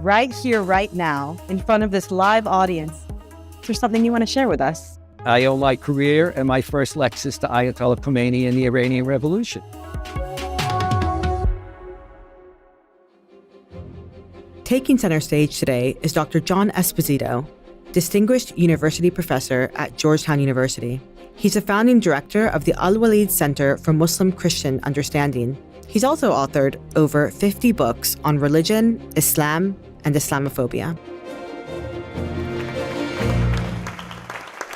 right here, right now, in front of this live audience. Is there something you want to share with us? I owe my career and my first Lexus to Ayatollah Khomeini and the Iranian Revolution. Taking center stage today is Dr. John Esposito, Distinguished University Professor at Georgetown University. He's a founding director of the Al-Walid Center for Muslim-Christian Understanding. He's also authored over 50 books on religion, Islam, and Islamophobia.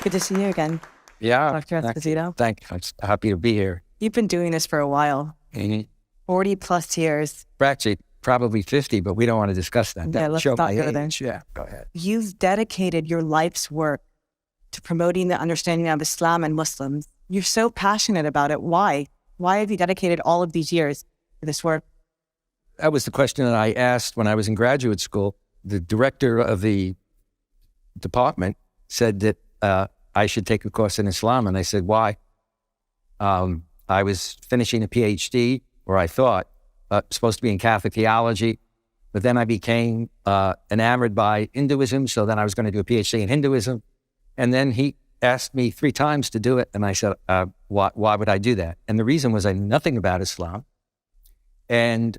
Good to see you again. Yeah. Dr. Esposito. Thank you. I'm happy to be here. You've been doing this for a while. 40 plus years. Actually, probably 50, but we don't want to discuss that. Yeah, let's not go there. Yeah, go ahead. You've dedicated your life's work to promoting the understanding of Islam and Muslims. You're so passionate about it. Why? Why have you dedicated all of these years to this work? That was the question that I asked when I was in graduate school. The director of the department said that I should take a course in Islam. And I said, why? I was finishing a PhD, or I thought, supposed to be in Catholic theology. But then I became enamored by Hinduism. So then I was going to do a PhD in Hinduism. And then he asked me 3 times to do it. And I said, why would I do that? And the reason was I knew nothing about Islam. And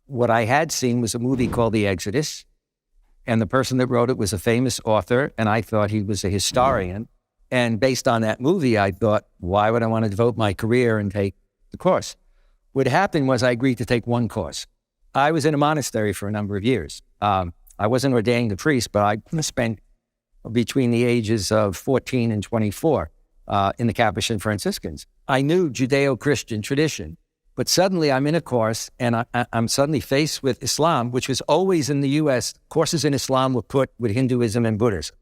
what I had seen was a movie called The Exodus. And the person that wrote it was a famous author. And I thought he was a historian. And based on that movie, I thought, why would I want to devote my career and take the course? What happened was I agreed to take one course. I was in a monastery for a number of years. I wasn't ordained a priest, but I spent between the ages of 14 and 24 in the Capuchin Franciscans. I knew Judeo-Christian tradition, but suddenly I'm in a course and I'm suddenly faced with Islam, which was always in the U.S. Courses in Islam were put with Hinduism and Buddhism.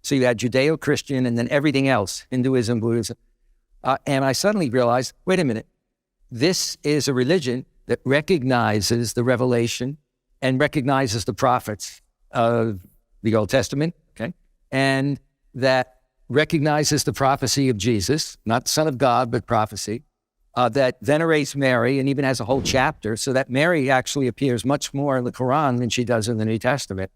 So you had Judeo-Christian and then everything else, Hinduism, Buddhism. And I suddenly realized, wait a minute, this is a religion that recognizes the revelation and recognizes the prophets of the Old Testament, okay? And that recognizes the prophecy of Jesus, not Son of God, but prophecy, that venerates Mary and even has a whole chapter, so that Mary actually appears much more in the Quran than she does in the New Testament.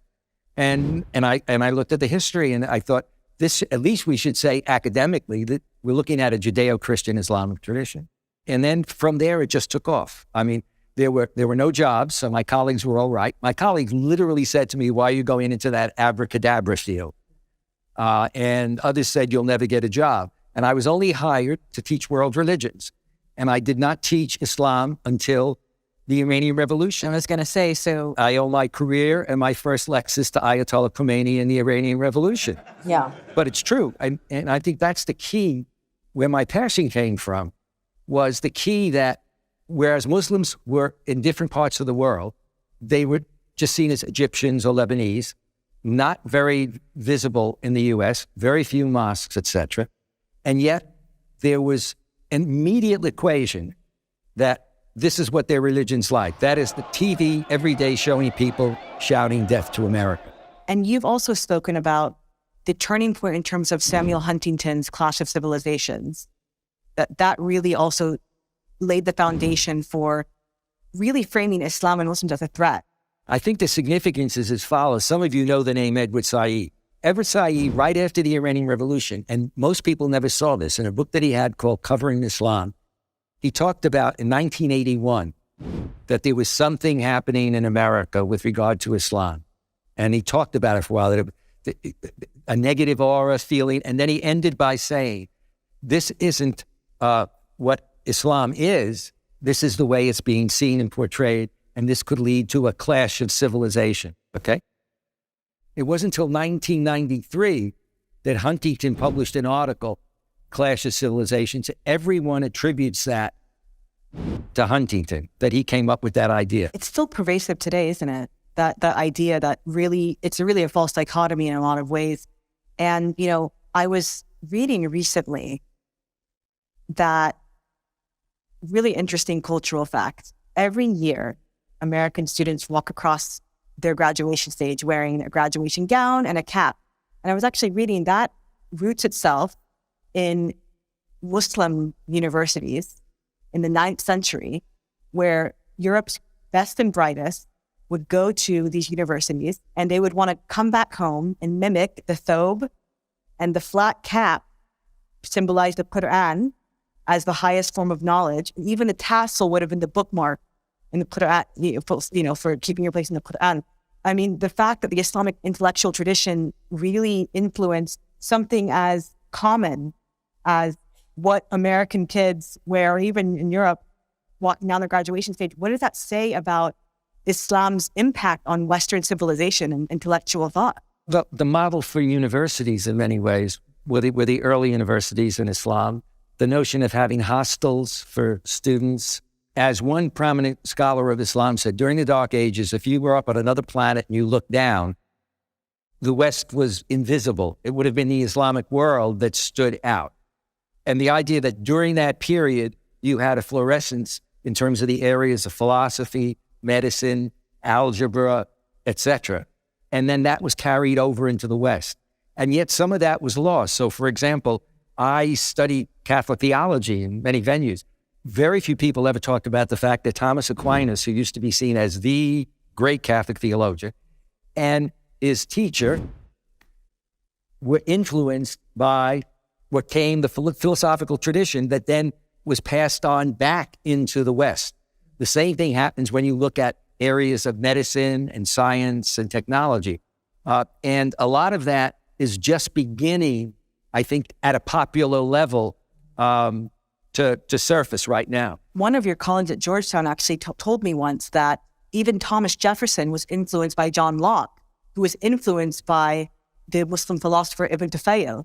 And I looked at the history and I thought, this, at least we should say academically, that we're looking at a Judeo-Christian Islamic tradition. And then from there, it just took off. I mean, there were no jobs, so my colleagues were all right. My colleagues literally said to me, why are you going into that abracadabra field? And others said, you'll never get a job. And I was only hired to teach world religions. And I did not teach Islam until the Iranian Revolution. I was going to say, so... I owe my career and my first Lexus to Ayatollah Khomeini and the Iranian Revolution. Yeah. But it's true. And I think that's the key, where my passion came from, was the key that whereas Muslims were in different parts of the world, they were just seen as Egyptians or Lebanese, not very visible in the U.S., very few mosques, etc. And yet there was an immediate equation that this is what their religion's like. That is the TV every day showing people shouting death to America. And you've also spoken about the turning point in terms of Samuel Huntington's Clash of Civilizations. That really also laid the foundation for really framing Islam and Muslims as a threat. I think the significance is as follows. Some of you know the name Edward Said. Edward Said, right after the Iranian Revolution, and most people never saw this, in a book that he had called Covering Islam, he talked about in 1981 that there was something happening in America with regard to Islam. And he talked about it for a while, that a negative aura feeling, and then he ended by saying, this isn't what Islam is, this is the way it's being seen and portrayed, and this could lead to a clash of civilization, okay? It wasn't until 1993 that Huntington published an article, Clash of Civilizations. Everyone attributes that to Huntington, that he came up with that idea. It's still pervasive today, isn't it? That idea that really, it's really a false dichotomy in a lot of ways. And, you know, I was reading recently that really interesting cultural fact. Every year, American students walk across their graduation stage wearing a graduation gown and a cap. And I was actually reading that roots itself in Muslim universities in the 9th century, where Europe's best and brightest would go to these universities and they would want to come back home and mimic the thobe and the flat cap symbolize the Quran as the highest form of knowledge. And even the tassel would have been the bookmark in the Quran, for keeping your place in the Quran. I mean, the fact that the Islamic intellectual tradition really influenced something as common as what American kids wear, or even in Europe, walking down their graduation stage, what does that say about Islam's impact on Western civilization and intellectual thought? The model for universities in many ways were the early universities in Islam. The notion of having hostels for students. As one prominent scholar of Islam said, during the Dark Ages, if you were up on another planet and you looked down, the West was invisible. It would have been the Islamic world that stood out. And the idea that during that period, you had a fluorescence in terms of the areas of philosophy, medicine, algebra, etc. And then that was carried over into the West. And yet some of that was lost. So, for example, I studied Catholic theology in many venues. Very few people ever talked about the fact that Thomas Aquinas, who used to be seen as the great Catholic theologian, and his teacher were influenced by what came, the philosophical tradition that then was passed on back into the West. The same thing happens when you look at areas of medicine and science and technology. And a lot of that is just beginning, I think, at a popular level to surface right now. One of your colleagues at Georgetown actually told me once that even Thomas Jefferson was influenced by John Locke, who was influenced by the Muslim philosopher Ibn Tufayl.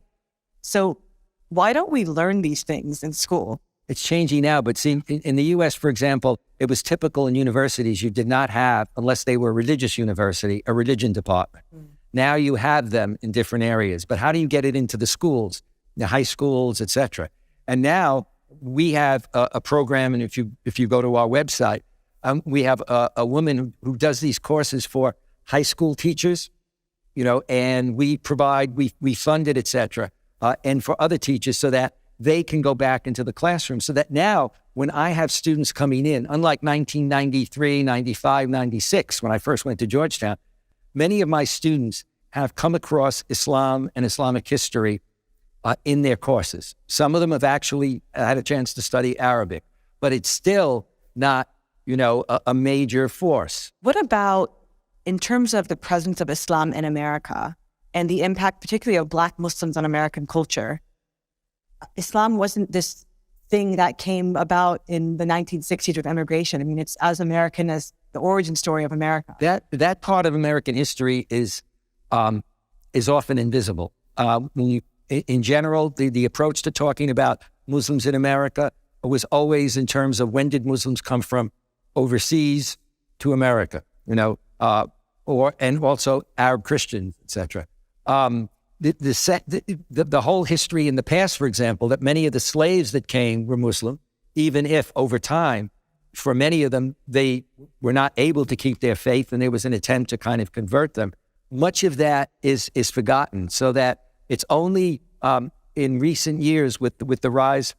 So why don't we learn these things in school? It's changing now, but see, in the U.S., for example, it was typical in universities you did not have, unless they were a religious university, a religion department. Now you have them in different areas, but how do you get it into the schools, the high schools, et cetera? And now we have a program, and if you go to our website, we have a woman who does these courses for high school teachers, and we fund it, et cetera, and for other teachers so that they can go back into the classroom, so that now when I have students coming in, unlike 1993, 95, 96, when I first went to Georgetown, many of my students have come across Islam and Islamic history in their courses. Some of them have actually had a chance to study Arabic, but it's still not, a major force. What about in terms of the presence of Islam in America and the impact particularly of Black Muslims on American culture? Islam wasn't this thing that came about in the 1960s with immigration. I mean, it's as American as the origin story of America. That part of American history is often invisible. In general, the approach to talking about Muslims in America was always in terms of when did Muslims come from overseas to America, and also Arab Christians, etc. The whole history in the past, for example, that many of the slaves that came were Muslim, even if over time, for many of them, they were not able to keep their faith and there was an attempt to kind of convert them. Much of that is forgotten, so that it's only in recent years with the rise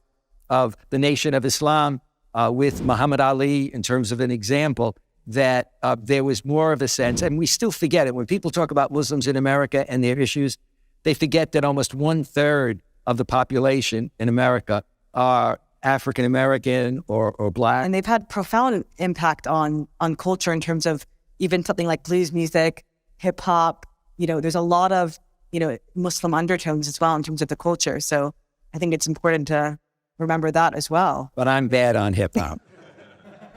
of the Nation of Islam, with Muhammad Ali in terms of an example, that there was more of a sense, and we still forget it. When people talk about Muslims in America and their issues, they forget that almost 1/3 of the population in America are African American or Black. And they've had profound impact on culture in terms of even something like blues music, hip hop. There's a lot of, Muslim undertones as well in terms of the culture. So I think it's important to remember that as well. But I'm bad on hip hop.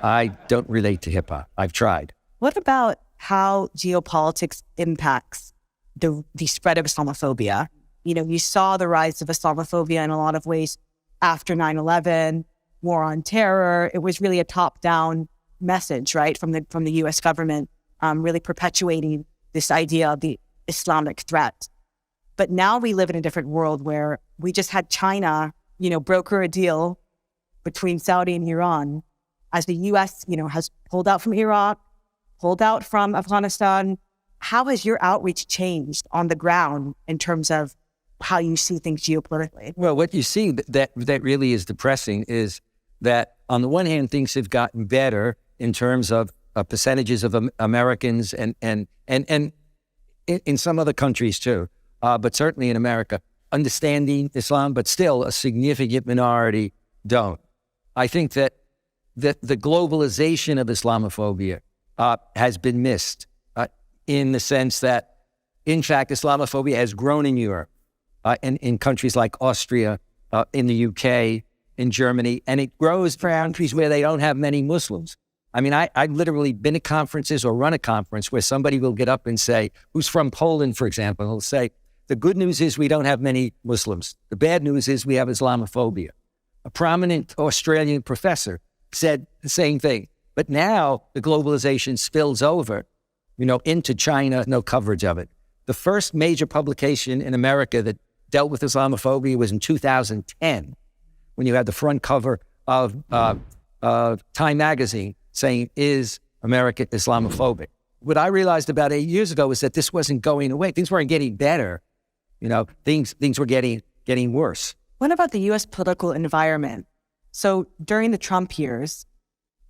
I don't relate to hip hop. I've tried. What about how geopolitics impacts the spread of Islamophobia? You saw the rise of Islamophobia in a lot of ways after 9/11, war on terror. It was really a top-down message, right, from the U.S. government, really perpetuating this idea of the Islamic threat. But now we live in a different world where we just had China, broker a deal between Saudi and Iran, as the U.S., has pulled out from Iraq, pulled out from Afghanistan. How has your outreach changed on the ground in terms of how you see things geopolitically? Well, what you see that really is depressing is that on the one hand, things have gotten better in terms of percentages of Americans and in some other countries too, but certainly in America, understanding Islam, but still a significant minority don't. I think that the globalization of Islamophobia has been missed in the sense that, in fact, Islamophobia has grown in Europe, in countries like Austria, in the UK, in Germany, and it grows for countries where they don't have many Muslims. I mean, I've literally been at conferences or run a conference where somebody will get up and say, who's from Poland, for example, he'll say, the good news is we don't have many Muslims. The bad news is we have Islamophobia. A prominent Australian professor said the same thing. But now the globalization spills over, into China, no coverage of it. The first major publication in America that dealt with Islamophobia was in 2010, when you had the front cover of Time magazine saying, is America Islamophobic? What I realized about 8 years ago was that this wasn't going away. Things weren't getting better. Things were getting worse. What about the U.S. political environment? So during the Trump years,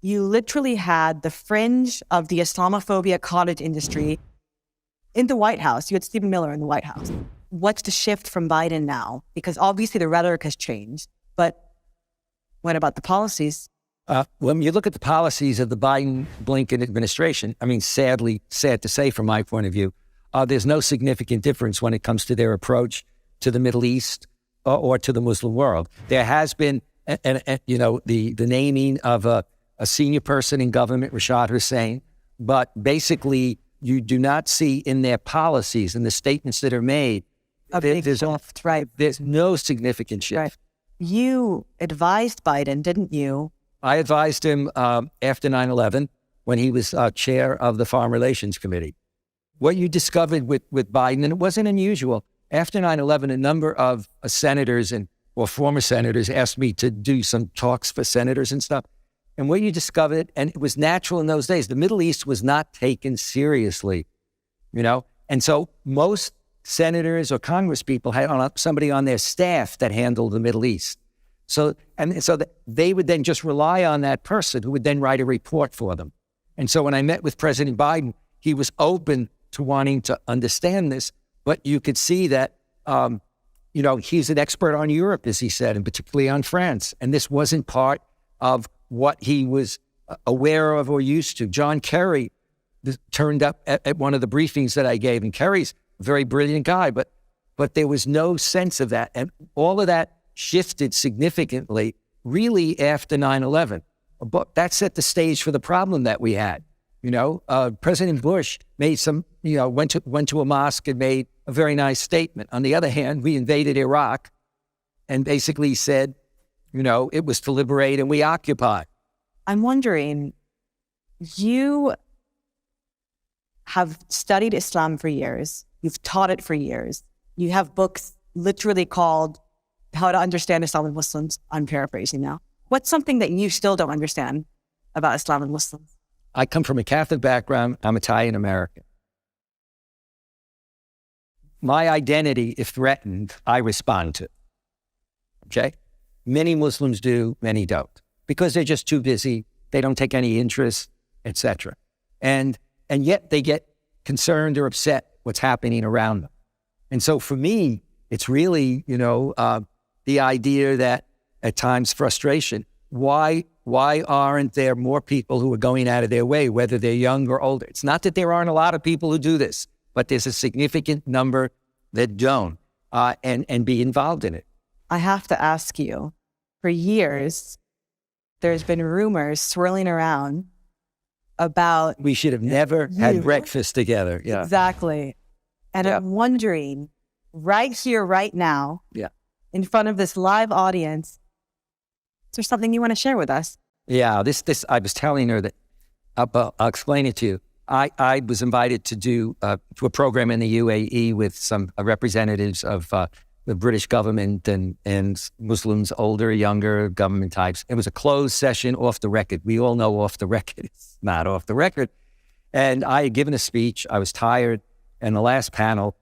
you literally had the fringe of the Islamophobia cottage industry in the White House. You had Stephen Miller in the White House. What's the shift from Biden now? Because obviously the rhetoric has changed, but what about the policies? When you look at the policies of the Biden-Blinken administration, I mean, sad to say from my point of view, there's no significant difference when it comes to their approach to the Middle East or to the Muslim world. There has been, the naming of a senior person in government, Rashad Hussain, but basically you do not see in their policies and the statements that are made, there's no significant shift. Right. You advised Biden, didn't you? I advised him after 9/11 when he was chair of the Foreign Relations Committee. What you discovered with Biden, and it wasn't unusual, after 9/11, a number of senators or former senators asked me to do some talks for senators and stuff. And what you discovered, and it was natural in those days, the Middle East was not taken seriously, And so most senators or Congress people had somebody on their staff that handled the Middle East. So they would then just rely on that person who would then write a report for them. And so when I met with President Biden, he was open to wanting to understand this, but you could see that, he's an expert on Europe, as he said, and particularly on France. And this wasn't part of what he was aware of or used to. John Kerry turned up at one of the briefings that I gave, and Kerry's a very brilliant guy, but there was no sense of that. And all of that shifted significantly really after 9/11. But that set the stage for the problem that we had. President Bush made went to a mosque and made a very nice statement. On the other hand, we invaded Iraq and basically said, it was to liberate and we occupy. I'm wondering, you have studied Islam for years. You've taught it for years. You have books literally called How to Understand Islam and Muslims. I'm paraphrasing now. What's something that you still don't understand about Islam and Muslims? I come from a Catholic background. I'm Italian American. My identity, if threatened, I respond to. Okay? Many Muslims do, many don't, because they're just too busy. They don't take any interest, etc. And yet they get concerned or upset what's happening around them. And so for me, it's really, the idea that at times frustration. Why aren't there more people who are going out of their way, whether they're young or older? It's not that there aren't a lot of people who do this, but there's a significant number that don't and be involved in it. I have to ask you, for years, there's been rumors swirling around about... We should have never had breakfast together. Yeah. Exactly. And I'm wondering, right here, right now, in front of this live audience, is there something you want to share with us? Yeah, this I was telling her that, I'll explain it to you. I was invited to do to a program in the UAE with some representatives of the British government and Muslims, older, younger government types. It was a closed session off the record. We all know off the record. It's not off the record. And I had given a speech. I was tired. And the last panel,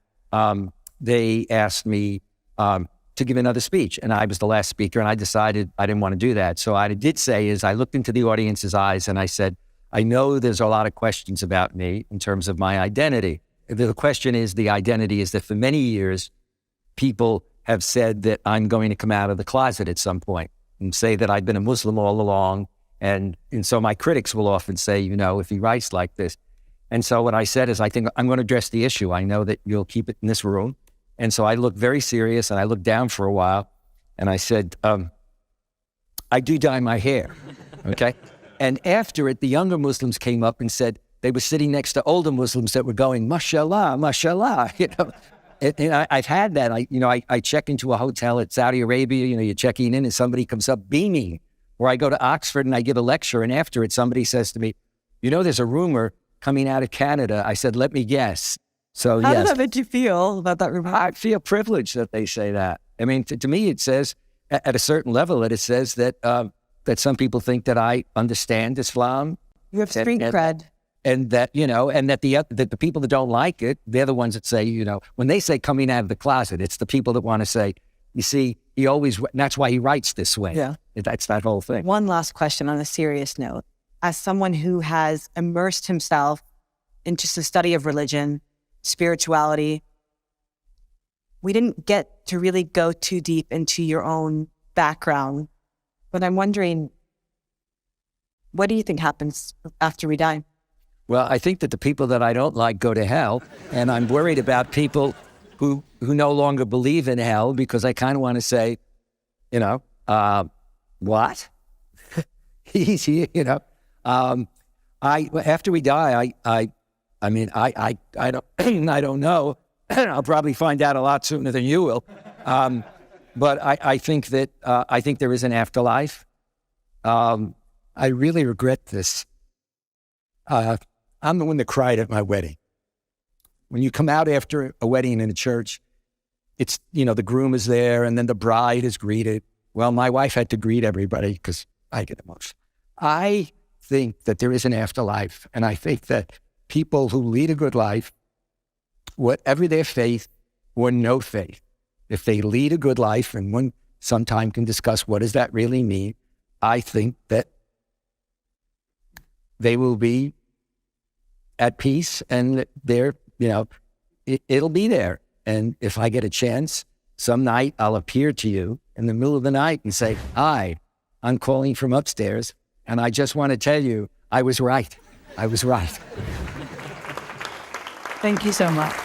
they asked me to give another speech. And I was the last speaker, and I decided I didn't want to do that. So what I did say is I looked into the audience's eyes and I said, I know there's a lot of questions about me in terms of my identity. The question is, the identity is that for many years, people have said that I'm going to come out of the closet at some point and say that I've been a Muslim all along. And so my critics will often say, you know, if he writes like this. And so what I said is, I think I'm going to address the issue. I know that you'll keep it in this room. And so I looked very serious and I looked down for a while and I said, I do dye my hair, okay? And after it, the younger Muslims came up and said, they were sitting next to older Muslims that were going, mashallah, mashallah, you know. And I've had that. I check into a hotel at Saudi Arabia, you know, you're checking in and somebody comes up beaming. Or I go to Oxford and I give a lecture and after it, somebody says to me, you know, there's a rumor coming out of Canada. I said, let me guess. So How yes. does that make you feel about that rumor? I feel privileged that they say that. I mean, to me, it says at a certain level that it says that that some people think that I understand Islam. You have street cred. And that, you know, and that the people that don't like it, they're the ones that say, you know, when they say coming out of the closet, it's the people that want to say, you see, that's why he writes this way. Yeah. That's that whole thing. One last question on a serious note. As someone who has immersed himself in just the study of religion, spirituality, we didn't get to really go too deep into your own background, but I'm wondering, what do you think happens after we die? Well, I think that the people that I don't like go to hell, and I'm worried about people who no longer believe in hell because I kind of want to say, you know, what? He's here, you know. After we die, I mean, I don't I don't know. I'll probably find out a lot sooner than you will. But I think that I think there is an afterlife. I really regret this. I'm the one that cried at my wedding. When you come out after a wedding in a church, it's, you know, the groom is there and then the bride is greeted. Well, my wife had to greet everybody because I get emotional. I think that there is an afterlife, and I think that people who lead a good life, whatever their faith or no faith, if they lead a good life, and one sometime can discuss what does that really mean, I think that they will be at peace and they're, you know, it'll be there. And if I get a chance, some night I'll appear to you in the middle of the night and say, hi, I'm calling from upstairs. And I just want to tell you, I was right. I was right. Thank you so much.